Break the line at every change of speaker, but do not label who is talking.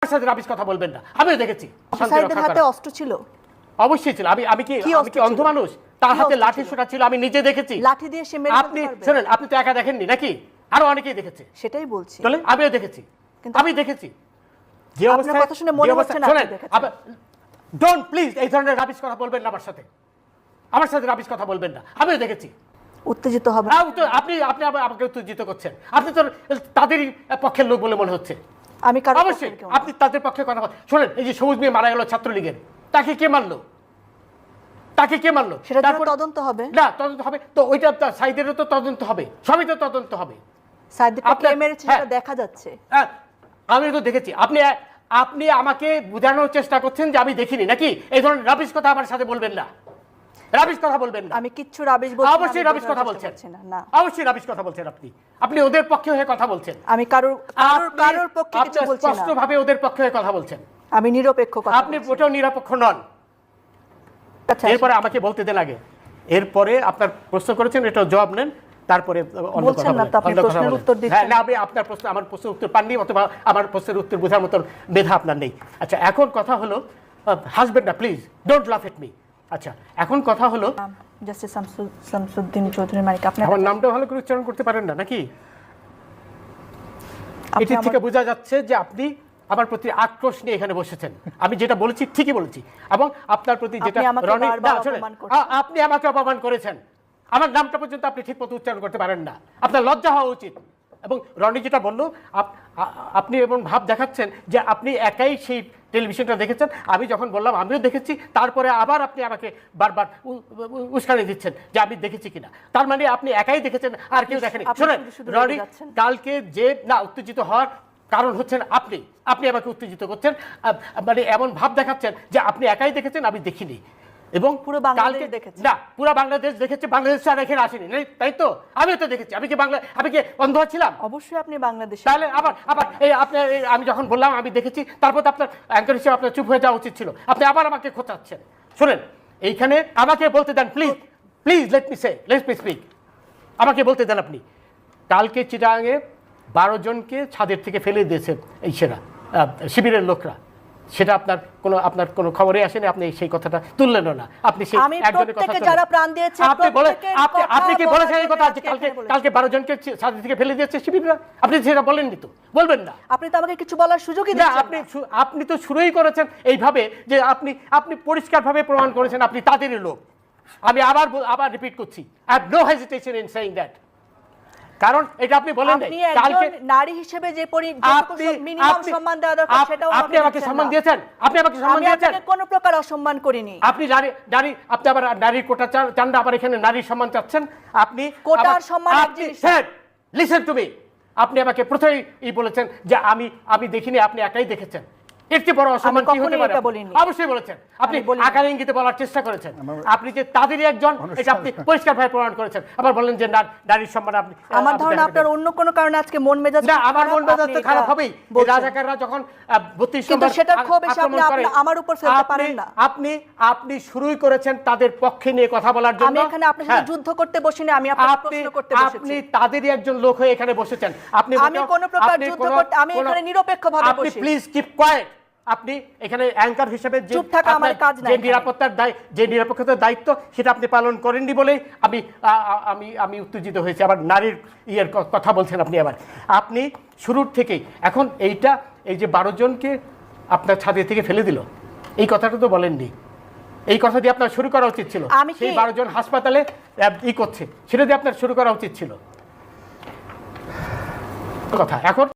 সাথে রাবিশ কথা বলবেন না। আমিও দেখেছি
সাইদের হাতে অস্ত্র ছিল,
অবশ্যই ছিল। আমি কি অন্ধ মানুষ? তার হাতে লাঠি ছোটা ছিল, আমি নিজে দেখেছি।
লাঠি দিয়ে সে মেরে
আপনি শুনেন, আপনি তো একা দেখেননি নাকি, আরো অনেকেই দেখেছে।
সেটাই বলছি,
তাহলে আমিও দেখেছি, আমি দেখেছি যে অবস্থা।
কথা শুনে মনে হচ্ছে না আপনি দেখেছেন।
ডোন্ট প্লিজ এই ধরনের রাবিশ কথা বলবেন না আমার সাথে, আমার সাথে রাবিশ কথা বলবেন না। আমিও দেখেছি।
উত্তেজিত হবে
আপনি আপনি আমাকে উত্তেজিত করছেন। আপনি তো তাদেরই পক্ষের লোক বলে মনে হচ্ছে।
আমি
অবশ্যই আপনি তাদের পক্ষে কথা বলেন। শোনেন, এই যে সবুজ মেয়ে মারা গেল ছাত্রলীগের, তাকে কে মারলো? তাকে কে মারলো?
সেটা তদন্ত হবে না?
তদন্ত হবে তো, ওইটা সাইদেরও তো তদন্ত হবে, সবই তো তদন্ত হবে।
সাইদকে কে মেরেছে সেটা দেখা যাচ্ছে।
আমি তো দেখেছি। আপনি আমাকে বোঝানোর চেষ্টা করছেন যে আমি দেখিনি নাকি? এই ধরনের রাবিশ কথা আমার সাথে বলবেন না, রাবিশ কথা বলবেন না।
আমি কিচ্ছু রাবিশ বলছি না।
অবশ্যই রাবিশ কথা বলছেন
না,
অবশ্যই রাবিশ কথা বলছেন। আপনি ওদের পক্ষে হয়ে কথা বলছেন।
আমি কারোর পক্ষে কিছু বলছি না।
স্পষ্টভাবে ওদের পক্ষে হয়ে কথা বলছেন।
আমি নিরপেক্ষ কথা।
আপনি ওটাও নিরপেক্ষ নন। এরপরে আমাকে বলতে দেন আগে। এরপরে আপনার প্রশ্ন করেছেন, এটা জবাব নেন, তারপরে অন্য কথা বলেন।
আপনি প্রশ্নের উত্তর দিচ্ছেন
না, আপনি আপনার প্রশ্ন, আমার প্রশ্নের উত্তর পাননি, অথবা আমার প্রশ্নের উত্তর বোঝার মতন মেধা আপনার নেই। আচ্ছা, এখন কথা হলো, হাসবেন না প্লিজ, ডোন্ট লাফ এট মি। আচ্ছা, এখন কথা হলো,
জাস্টিস শামসুদ্দিন চৌধুরী মানিক, আপনি
আমার নামটা ভালো করে উচ্চারণ করতে পারেন না নাকি? এটি থেকে বোঝা যাচ্ছে যে আপনি আমার প্রতি আক্রোশ নিয়ে এখানে বসেছেন। আমি যেটা বলেছি ঠিকই বলেছি, এবং আপনার প্রতি যেটা আপনি আমাকে অপমান করেছেন, আমার নামটা পর্যন্ত আপনি ঠিক মতো উচ্চারণ করতে পারেন না। আপনার লজ্জা হওয়া উচিত। এবং রনি যেটা বললো, আপনি এমন ভাব দেখাচ্ছেন যে আপনি একাই সেই টেলিভিশনটা দেখেছেন। আমি যখন বললাম আমিও দেখেছি, তারপরে আবার আপনি আমাকে বারবার উস্কানি দিচ্ছেন যে আমি দেখেছি কিনা। তার মানে আপনি একাই দেখেছেন, আর কেউ দেখেনি। শোনেন রনি, কালকে যে না উত্তেজিত হওয়ার কারণ হচ্ছেন আপনি আমাকে উত্তেজিত করছেন, মানে এমন ভাব দেখাচ্ছেন যে আপনি একাই দেখেছেন, আমি দেখিনি। এবং
পুরো বাংলাদেশ দেখেছে না,
পুরো বাংলাদেশ দেখেছে, বাংলাদেশ আর এখানে আসেনি, তাই তো? আমিও তো দেখেছি। আমি কি অন্ধ ছিলাম?
অবশ্যই আপনি বাংলাদেশে।
তাহলে আবার আমি যখন বললাম আমি দেখেছি, তারপর আপনার অ্যাঙ্কার হিসেবে আপনার চুপ হয়ে যাওয়া উচিত ছিল। আপনি আবার আমাকে খোঁচাচ্ছেন। শুনেন, এইখানে আমাকে বলতে দেন প্লিজ লেট মি স্পিক। আমাকে বলতে দেন। আপনি কালকে চিটাগাঙে 12 জনকে ছাদের থেকে ফেলে দিয়েছে এই শিবিরের লোকরা, সেটা আপনার কোনো খবরে আসেনি। আপনি সেই কথাটা তুললেন না। আপনি সেই একজনের কথা
যারা প্রাণ দিয়েছে
আপনি কি বলেছেন এই কথা যে কালকে 12 জনকে ছাদের থেকে ফেলে দিয়েছে শিবিররা? আপনি সেটা বলেননি তো, বলবেন না।
আপনি তো আমাকে কিছু বলার সুযোগই দিচ্ছেন না।
আপনি তো শুরুই করেছেন এইভাবে যে আপনি পরিষ্কারভাবে প্রমাণ করেছেন আপনি তাদেরই লোক। আমি আবার রিপিট করছি, I have no hesitation in saying that. কারণ এটা আপনি বলেন নাই।
কালকে নারী হিসেবে যে মিনিমাম সম্মান দেওয়া দরকার সেটাও
আপনি আমাকে সম্মান দিয়েছেন। আপনি
কোনো প্রকার অসম্মান করিনি।
আপনি আপনি আবার নারীর কোটা চান, আবার এখানে নারীর সম্মান চাচ্ছেন। আপনি
কোটার সম্মান
লিসেন টু মি। আপনি আমাকে প্রথমেই বলেছেন যে আমি দেখিনি, আপনি একাই দেখেছেন। এর চেয়ে বড় অসম্মান কি হতে পারে? অবশ্যই বলেছেন। আপনি আকার ইঙ্গিতে বলার চেষ্টা করেছেন। আপনি যে তাদেরই একজন, এটা আপনি পরিষ্কারভাবে প্রমাণ করেছেন। আবার বলেন যে নারীর সম্মান আপনি।
আমার ধারণা আপনার অন্য কোনো কারণে আজকে মন মেজাজ
না, আমার মন মেজাজ তো খারাপ হবেই। রাজাকাররা যখন 32
কিন্তু সেটা খুব বেশি আপনি আমার উপর ফেলতে পারেন না।
আপনি শুরুই করেছেন তাদের পক্ষে নিয়ে কথা বলার জন্য।
আমি এখানে আপনার সাথে যুদ্ধ করতে বসিনি, আমি আপনাকে প্রশ্ন করতে বসেছি।
আপনি তাদেরই একজন লোক হয়ে এখানে বসেছেন।
আমি কোনো প্রকার যুদ্ধ করতে, আমি এখানে নিরপেক্ষভাবে বসি।
আপনি প্লিজ কিপ কোয়েট। আপনি এখানে অ্যাঙ্কার হিসেবে যে নিরাপত্তার দায়িত্ব সেটা আপনি পালন করেননি বলেই আমি উত্তেজিত হয়েছি। আবার নারীর কথা বলছেন আপনি শুরুর থেকেই। এখন এই যে 12 জনকে আপনার ছাদে থেকে ফেলে দিল, এই কথাটা তো বলেননি। এই কথা দিয়ে আপনার শুরু করা উচিত ছিল। সেই 12 জন হাসপাতালে করছে, সেটা দিয়ে আপনার শুরু করা উচিত ছিল কথা। এখন